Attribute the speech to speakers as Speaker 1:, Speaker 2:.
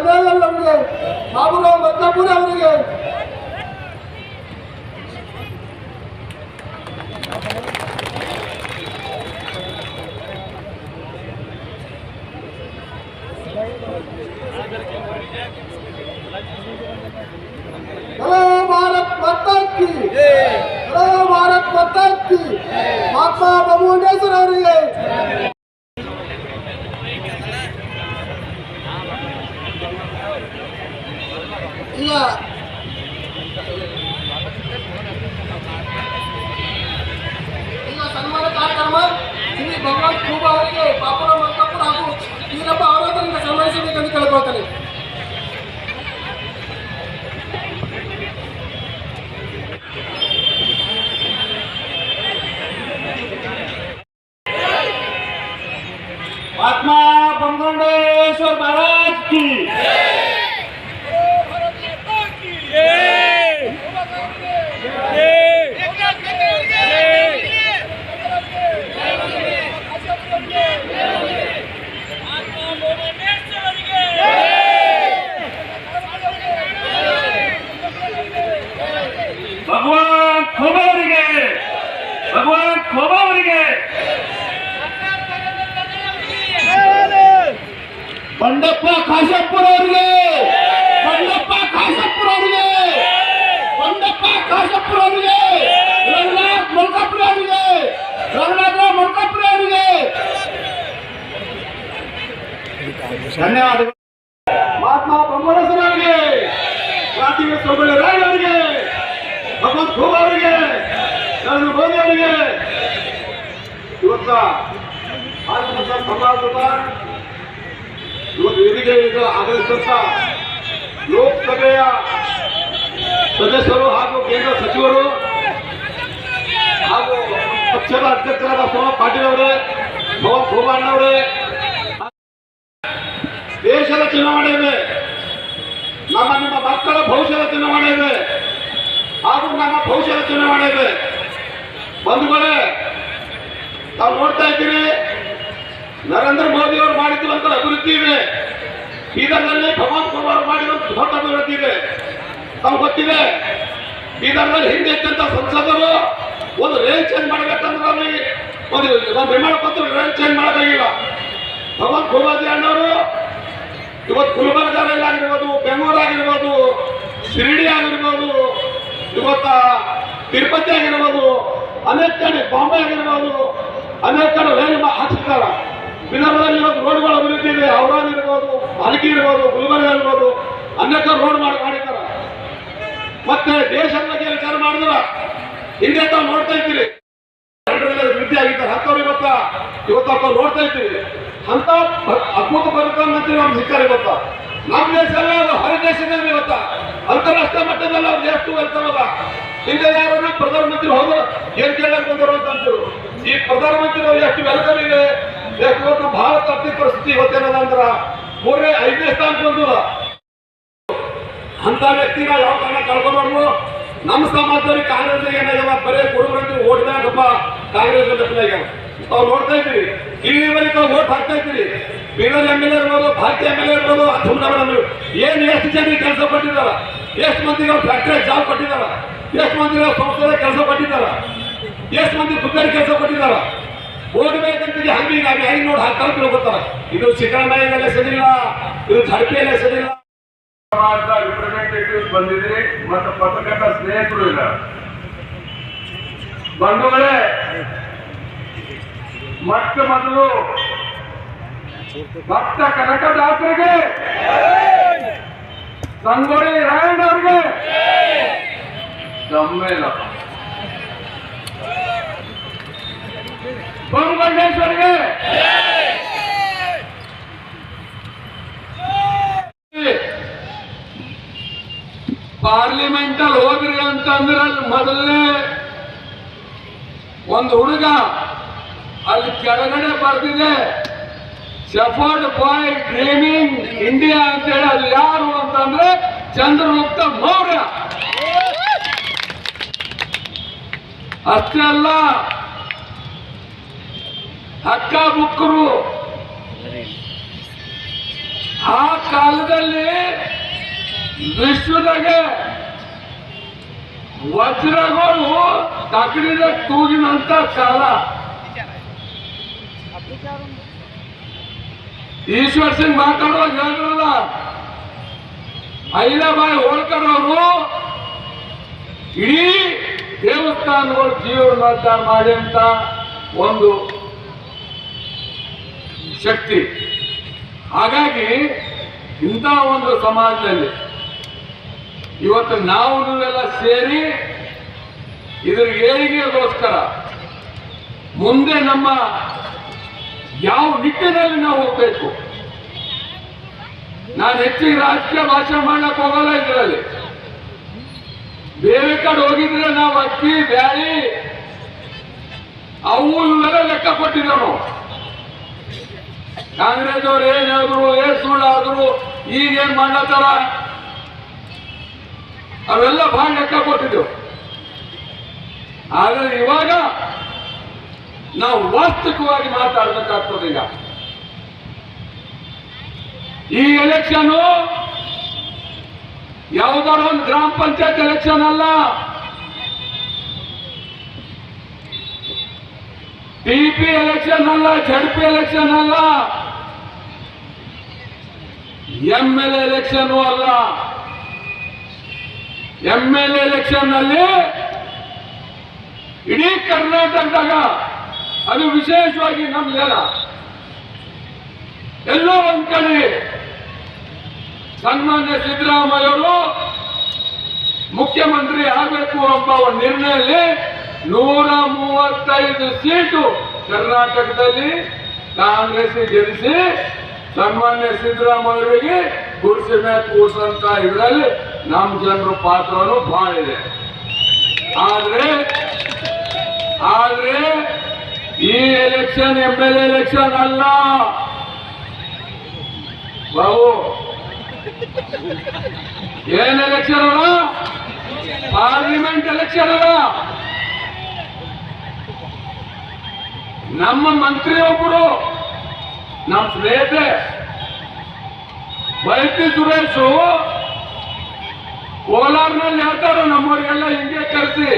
Speaker 1: ಗಂಗಾಧರ್ ಅವರಿಗೆ, ಬಾಬುರಾವ್ ಮತ್ತಾಪುರ ಅವರಿಗೆ, भारत माता की, भारत माता की, महात्मा ಚಾಮುಂಡೇಶ್ವರಿ ಅವರಿಗೆ, ಈಗ ಸನ್ಮಾನ ಕಾರ್ಯಕ್ರಮ ಶ್ರೀ ಭಗವಾನ್ ಖೂಬಾ ಅವರಿಗೆ ಬಾಬುರಾವ್ ಮತ್ತಾಪುರ ಹಾಗೂ ವೀರಪ್ಪ ಅವರೊಂದಿಗೆ ಸನ್ಮಾನಿಸಬೇಕೆಂದು ಕೇಳಿಕೊಳ್ತಾರೆ. महात्मा बंगंडेश्वर महाराज की, भगवान खोबा ಅವರಿಗೆ, भगवान खोबा ಅವರಿಗೆ, ಬಂಡಪ್ಪ ಕಾಶಪ್ಪುರ ಅವರಿಗೆ, ಬಂಡಪ್ಪ ಕಾಶಪ್ಪುರ ಅವರಿಗೆ, ಬಂಡಪ್ಪ ಕಾಶಪ್ಪುರ ಅವರಿಗೆ, ರಘುನಾಥ್ ಮೊಳಕಾಪುರ ಅವರಿಗೆ, ರಘುನಾಥ ಮೊಳಕಾಪುರ ಅವರಿಗೆ ಧನ್ಯವಾದಗಳು. ಮಹಾತ್ಮ ಬೊಮ್ಮನಸರ ಅವರಿಗೆ, ಕ್ರಾಂತಿವೀರ ಸೋಬಳ್ಳಿ ರಾಯ್ ಅವರಿಗೆ, ಭಗವಂತ ಖೂಬಾ ಅವರಿಗೆ, ನರೇಂದ್ರ ಮೋದಿ ಅವರಿಗೆ ಇವತ್ತ ಸಮಾಜದ ಇವತ್ತು ವೇದಿಕೆಯಿಂದ ಆಗಮಿಸಿದಂತ ಲೋಕಸಭೆಯ ಸದಸ್ಯರು ಹಾಗೂ ಕೇಂದ್ರ ಸಚಿವರು ಹಾಗೂ ಪಕ್ಷದ ಅಧ್ಯಕ್ಷರಾದ ಸೋಮಪ್ಪ ಪಾಟೀಲ್ ಅವರೇ, ಭಗವಂತ ಖೂಬಾ ಅವರೇ, ದೇಶದ ಚುನಾವಣೆ ಇದೆ, ನಿಮ್ಮ ಮಕ್ಕಳ ಭವಿಷ್ಯದ ಚುನಾವಣೆ ಇದೆ ಹಾಗೂ ನಮ್ಮ ಭವಿಷ್ಯದ ಚುನಾವಣೆ ಇದೆ. ಬಂಧುಗಳೇ, ತಾವು ನೋಡ್ತಾ ಇದ್ದೀರಿ, ನರೇಂದ್ರ ಮೋದಿ ಅವರು ಮಾಡಿರುವಂತ ಅಭಿವೃದ್ಧಿ ಇದೆ, ಬೀದರ್ನಲ್ಲಿ ಭಗವಂತ ಖೂಬಾ ಅವರು ಮಾಡಿರುವಂತ ದೊಡ್ಡ ಅಭಿವೃದ್ಧಿ ಇದೆ. ತಾವು ಗೊತ್ತಿದೆ, ಬೀದರ್ನಲ್ಲಿ ಹಿಂದೆ ಇದ್ದಂತ ಸಂಸದರು ಒಂದು ರೇಲ್ ಚೇಂಜ್ ಮಾಡಬೇಕಂದ್ರೆ ಅಲ್ಲಿ ಒಂದು ವಿಮಾನ ಪತ್ರ ರೇಲ್ ಚೇಂಜ್ ಮಾಡೋದಾಗಿಲ್ಲ. ಭಗವಂತ ಖೂಬಾಜಿ ಅಣ್ಣವರು ಇವತ್ತು ಗುಲ್ಬರ್ಗಾದಲ್ಲಿ ಆಗಿರ್ಬೋದು, ಬೆಂಗಳೂರು ಆಗಿರ್ಬೋದು, ಶಿರ್ಡಿ ಆಗಿರ್ಬೋದು, ಇವತ್ತ ತಿರುಪತಿ ಆಗಿರ್ಬೋದು, ಅನೇಕ ಕಡೆ ಬಾಂಬೆ ಆಗಿರ್ಬೋದು, ಅನೇಕ ಕಡೆ ರೈಲು ಹಾಕಿರ್ತಾರ. ವಿದರ್ಭದಲ್ಲಿ ಇವತ್ತು ರೋಡ್ಗಳ ಅಭಿವೃದ್ಧಿ ಇದೆ. ಔರಾದ್ ಇರ್ಬೋದು, ಹಲಗಿ ಇರ್ಬೋದು, ಗುಲ್ಬರ್ಗ ಇರ್ಬೋದು, ಅನೇಕ ರೋಡ್ ಮಾಡಿದ್ದಾರೆ. ಮತ್ತೆ ದೇಶದ ಬಗ್ಗೆ ವಿಚಾರ ಮಾಡಿದ್ರ ಹಿಂದೆ ತಾವು ನೋಡ್ತಾ ಇದ್ದೀರಿ, ಅಭಿವೃದ್ಧಿ ಆಗಿದ್ದಾರೆ ಅಂತವ್ರು ಇವತ್ತು ನೋಡ್ತಾ ಇದ್ದೀವಿ. ಅಂತ ಅದ್ಭುತ ಪ್ರಧಾನಮಂತ್ರಿ ಅವ್ರು ಸಿಕ್ಕಾರೆ ಇವತ್ತ. ನಮ್ಮ ದೇಶ ಅಲ್ಲ, ಅದು ಹೊರ ದೇಶದಲ್ಲಿ ಇವತ್ತ ಅಂತಾರಾಷ್ಟ್ರೀಯ ಮಟ್ಟದಲ್ಲಿ ಅವ್ರು ಎಷ್ಟು ವೆಲ್ಕಮದ. ಹಿಂದೆ ಯಾರು ಪ್ರಧಾನಮಂತ್ರಿ ಹೋದ್ರು ಏನ್ ಕೇಳಕ್ ಬಂದರು ಅಂತ ಅಂತಿರು. ಈ ಪ್ರಧಾನಮಂತ್ರಿ ಅವ್ರು ಎಷ್ಟು ವೆಲ್ಕಮ್ ಇದೆ, ಎಷ್ಟು ಇವತ್ತು ಭಾರತ ಆರ್ಥಿಕ ಪರಿಸ್ಥಿತಿ ಇವತ್ತೇನದ ಅಂದ್ರ 5ನೇ ಸ್ಥಾನಕ್ಕೆ ಬಂದಿಲ್ಲ. ಅಂತ ವ್ಯಕ್ತಿನ ಯಾವ ಕಾರಣ ಕಳ್ಕೊಬಾರ್ದು. ನಮ್ಮ ಸಮಾಜದಲ್ಲಿ ಕಾಂಗ್ರೆಸ್ ಏನಾಗ್ಯದ, ಬರೇ ಕುರುಬರಂತಿ ಓಟ್ ಬ್ಯಾಂಕಪ್ಪ ಕಾಂಗ್ರೆಸ್ ಆಗ್ಯಾವ. ಅವ್ರು ನೋಡ್ತಾ ಇದ್ದೀರಿ, ಇಲ್ಲಿವರೆಗೆ ಓಟ್ ಹಾಕ್ತಾ ಇದ್ದೀರಿ. ಬೀದರ್ MLA ಇರ್ಬೋದು, ಭಾರತೀಯ MLA ಇರ್ಬೋದು, ಏನ್ ಎಷ್ಟು ಜನರಿಗೆ ಕೆಲಸ ಕೊಟ್ಟಿದ್ದಾರ, ಎಷ್ಟು ಮಂದಿಗೆ ಅವ್ರು ಫ್ಯಾಕ್ಟರಿ ಜಾಬ್ ಕೊಟ್ಟಿದ್ದಾರ, ಎಷ್ಟು ಮಂದಿಗೆ ಅವ್ರು ಸಂಸ್ಥೆ ಕೆಲಸ ಕೊಟ್ಟಿದ್ದಾರ, ಎಷ್ಟು ಮಂದಿ ಗುದ್ದಾರಿ ಕೆಲಸ ಕೊಟ್ಟಿದ್ದಾರ. ಓಟ್ ಬೇಕಂತ ಹಂಗೆ ಹೆಂಗ್ ನೋಡಿ ಹಾಕ್ತಾ ತಿಳ್ಕೊತಾರ. ಇದು ಸಿದ್ದರಾಮಯ್ಯ ಎಸೆದಿಲ್ಲ, ಇದು ಝಡ್ಪಿಯಲ್ಲಿ ಎಸೆದಿಲ್ಲ.
Speaker 2: ಸಮಾಜದ ರಿಪ್ರೆಸೆಂಟೇಟಿವ್ಸ್ ಬಂದಿದ್ರಿ ಮತ್ತು ಪತ್ರಕರ್ತ ಸ್ನೇಹಿತರು ಇಲ್ಲ. ಬಂಧುಗಳೇ, ಮೊಟ್ಟ ಮೊದಲು ಭಕ್ತ ಕನಕದಾಸರಿಗೆ, ಸಂಗೊಳ್ಳಿ ರಾಯಣ್ಣವ್ರಿಗೆ ಸಮ್ಮೇಳನ, ಬೊಮ್ಮಗಂಡೇಶ್ವರಿಗೆ ಪಾರ್ಲಿಮೆಂಟ್ ಅಲ್ಲಿ ಹೋಗ್ರಿ ಅಂತಂದ್ರೆ ಅಲ್ಲಿ ಮೊದಲನೇ ಒಂದು ಹುಡುಗ ಅಲ್ಲಿ ಕೆಳಗಡೆ ಬರ್ತಿದೆ, ಶೆಫರ್ಡ್ ಬಾಯ್ ಡ್ರೀಮಿಂಗ್ ಇಂಡಿಯಾ ಅಂತೇಳಿ. ಅದು ಯಾರು ಅಂತಂದ್ರೆ ಚಂದ್ರಗುಪ್ತ ಮೌರ್ಯ. ಅಷ್ಟೇ ಅಲ್ಲ, ಹಕ್ಕ ಬುಕ್ಕರು ಆ ಕಾಲದಲ್ಲಿ ವಿಶ್ವದಾಗೆ ವಜ್ರಗಳು ತಕಡಿದ ತೂಗಿನಂತ ಕಾಲ. ಈಶ್ವರ್ ಸಿಂಗ್ ಮಾತಾಡುವಾಗ ಹೇಳಿದ್ರಲ್ಲ, ಅಹಿಲಾಬಾಯಿ ಹೋಳ್ಕರ್ ಅವರು ಇಡೀ ದೇವಸ್ಥಾನಗಳು ಜೀವನೋದ್ಧಾರ ಮಾಡಿ ಅಂತ ಒಂದು ಶಕ್ತಿ. ಹಾಗಾಗಿ ಇಂಥ ಒಂದು ಸಮಾಜದಲ್ಲಿ ಇವತ್ತು ನಾವು ನೀವೆಲ್ಲ ಸೇರಿ ಇದರ ಏಳಿಗೆಗೋಸ್ಕರ ಮುಂದೆ ನಮ್ಮ ಯಾವ ನಿಟ್ಟಿನಲ್ಲಿ ನಾವು ಹೋಗ್ಬೇಕು. ನಾನು ಹೆಚ್ಚಿಗೆ ರಾಜಕೀಯ ಭಾಷಣ ಮಾಡಕ್ ಹೋಗಲ್ಲ. ಇದರಲ್ಲಿ ಬೇರೆ ಕಡೆ ಹೋಗಿದ್ರೆ ನಾವು ಅಕ್ಕಿ ಬ್ಯಾಳಿ ಅವು ಇವೆಲ್ಲ ಲೆಕ್ಕ ಕೊಟ್ಟಿದ್ದೇವೆ ನಾವು. ಕಾಂಗ್ರೆಸ್ ಅವ್ರು ಏನಾದ್ರು ಸುಳ್ಳಾದ್ರು ಈಗೇನ್ ಮಾಡತ್ತಾರ ಅವೆಲ್ಲ ಬಹಳ ಲೆಕ್ಕ ಕೊಟ್ಟಿದ್ದೆವು. ಆದರೆ ಇವಾಗ ನಾವು ವಾಸ್ತವಿಕವಾಗಿ ಮಾತಾಡ್ಬೇಕಾಗ್ತದೆ. ಈಗ ಈ ಎಲೆಕ್ಷನ್ ಯಾವುದಾದ್ರು ಒಂದು ಗ್ರಾಮ ಪಂಚಾಯತ್ ಎಲೆಕ್ಷನ್ ಅಲ್ಲ, ಟಿಪಿ ಎಲೆಕ್ಷನ್ ಅಲ್ಲ, ಜಡ್ಪಿ ಎಲೆಕ್ಷನ್ ಅಲ್ಲ, ಎಂಎಲ್ಎ ಎಲೆಕ್ಷನ್ ಅಲ್ಲ. ಎಂಎಲ್ಎ ಎಲೆಕ್ಷನ್ ನಲ್ಲಿ ಇಡೀ ಕರ್ನಾಟಕದಾಗ, ಅದು ವಿಶೇಷವಾಗಿ ನಮ್ಗೆಲ್ಲ ಎಲ್ಲೋ ಒಂದ್ ಕಡೆ ಸನ್ಮಾನ್ಯ ಸಿದ್ದರಾಮಯ್ಯವರು ಮುಖ್ಯಮಂತ್ರಿ ಆಗಬೇಕು ಎಂಬ ಒಂದು ನಿರ್ಣಯದಲ್ಲಿ 135 ಸೀಟು ಕರ್ನಾಟಕದಲ್ಲಿ ಕಾಂಗ್ರೆಸ್ ಗೆಲ್ಲಿಸಿ ಸನ್ಮಾನ್ಯ ಸಿದ್ದರಾಮಯ್ಯರಿಗೆ ಗುರುಸಿ ಮೇಲೆ ಕೂರಿಸಂತ ಇದರಲ್ಲಿ ನಮ್ಮ ಜನರ ಪಾತ್ರನೂ ಬಹಳ ಇದೆ. ಆದ್ರೆ ಈ ಎಲೆಕ್ಷನ್ ಎಂಎಲ್ಎ ಎಲೆಕ್ಷನ್ ಅಲ್ಲ ಬಾಬು. ಏನ್ ಎಲೆಕ್ಷನ್ ಅಲ್ಲ? ಪಾರ್ಲಿಮೆಂಟ್ ಎಲೆಕ್ಷನ್ ಅಲ್ಲ. ನಮ್ಮ ಮಂತ್ರಿ ಒಬ್ಬರು ನಮ್ಮ ಸ್ನೇಹಿತೆ ವೈದ್ಯ ಸುರೇಶ್ ಕೋಲಾರ್ನಲ್ಲಿ ಹೇಳ್ತಾರ, ನಮ್ಮವರಿಗೆಲ್ಲ ಹಿಂಗೆ ಕರೆಸಿ